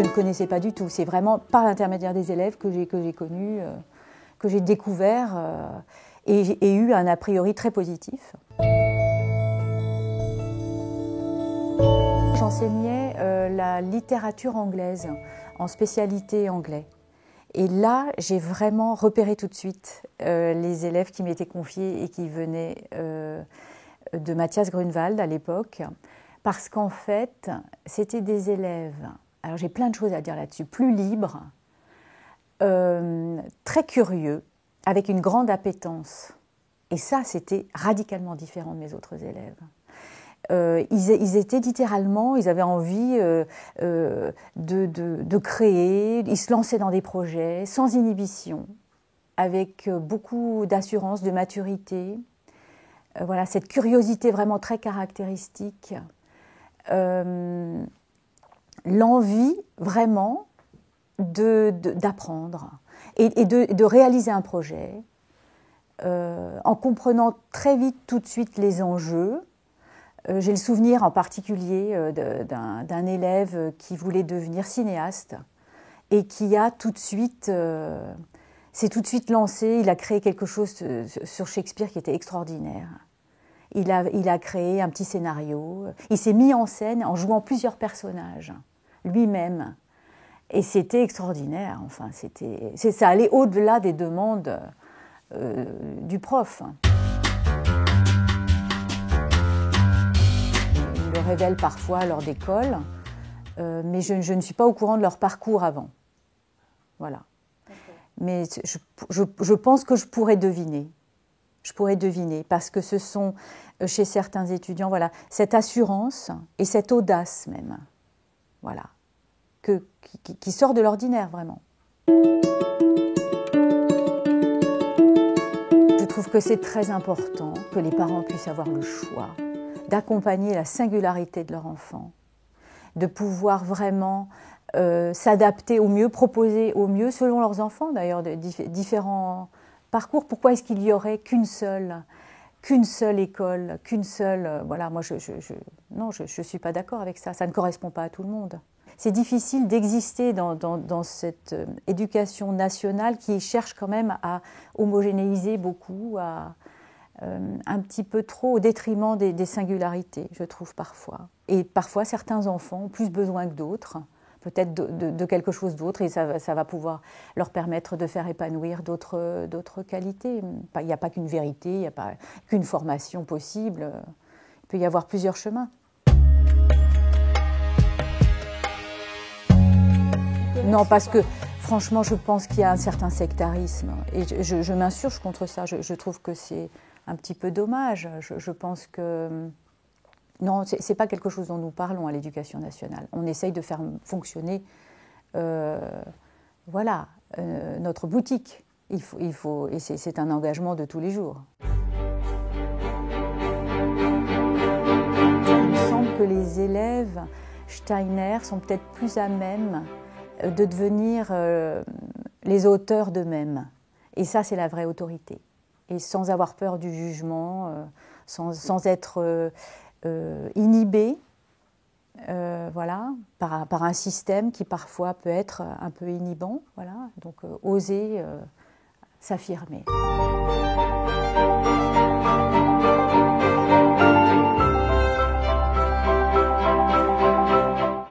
je ne connaissais pas du tout. C'est vraiment par l'intermédiaire des élèves que j'ai connu, que j'ai découvert et eu un a priori très positif. J'enseignais la littérature anglaise en spécialité anglais. Et là, j'ai vraiment repéré tout de suite les élèves qui m'étaient confiés et qui venaient de Mathias Grunewald à l'époque, parce qu'en fait, c'était des élèves, alors j'ai plein de choses à dire là-dessus, plus libres, très curieux, avec une grande appétence. Et ça, c'était radicalement différent de mes autres élèves. Ils étaient littéralement, ils avaient envie de créer, ils se lançaient dans des projets sans inhibition, avec beaucoup d'assurance, de maturité. Voilà, cette curiosité vraiment très caractéristique, l'envie vraiment d'apprendre et de réaliser un projet, en comprenant très vite tout de suite les enjeux. J'ai le souvenir en particulier d'un élève qui voulait devenir cinéaste et qui a tout de suite, s'est tout de suite lancé. Il a créé quelque chose sur Shakespeare qui était extraordinaire. Il a créé un petit scénario. Il s'est mis en scène en jouant plusieurs personnages, lui-même. Et c'était extraordinaire. Enfin, ça allait au-delà des demandes du prof. Le révèlent parfois lors d'école, mais je ne suis pas au courant de leur parcours avant. Voilà. Okay. Mais je pense que je pourrais deviner. Je pourrais deviner, parce que ce sont, chez certains étudiants, voilà, cette assurance et cette audace même, voilà, qui sort de l'ordinaire, vraiment. Je trouve que c'est très important que les parents puissent avoir le choix d'accompagner la singularité de leur enfant, de pouvoir vraiment s'adapter au mieux, proposer au mieux, selon leurs enfants d'ailleurs, différents parcours. Pourquoi est-ce qu'il y aurait qu'une seule école, qu'une seule... voilà, moi, non, je ne suis pas d'accord avec ça. Ça ne correspond pas à tout le monde. C'est difficile d'exister dans cette éducation nationale qui cherche quand même à homogénéiser beaucoup, un petit peu trop au détriment des singularités, je trouve parfois. Et parfois, certains enfants ont plus besoin que d'autres, peut-être de quelque chose d'autre, et ça va pouvoir leur permettre de faire épanouir d'autres qualités. Il n'y a pas qu'une vérité, il n'y a pas qu'une formation possible. Il peut y avoir plusieurs chemins. Non, parce que franchement, je pense qu'il y a un certain sectarisme. Et je m'insurge contre ça. Je trouve que c'est un petit peu dommage. Je pense que... Non, ce n'est pas quelque chose dont nous parlons à l'Éducation nationale. On essaye de faire fonctionner voilà, notre boutique. Et c'est un engagement de tous les jours. Il me semble que les élèves Steiner sont peut-être plus à même de devenir les auteurs d'eux-mêmes. Et ça, c'est la vraie autorité. Et sans avoir peur du jugement, sans être inhibé, voilà, par un système qui parfois peut être un peu inhibant. Voilà, donc oser s'affirmer.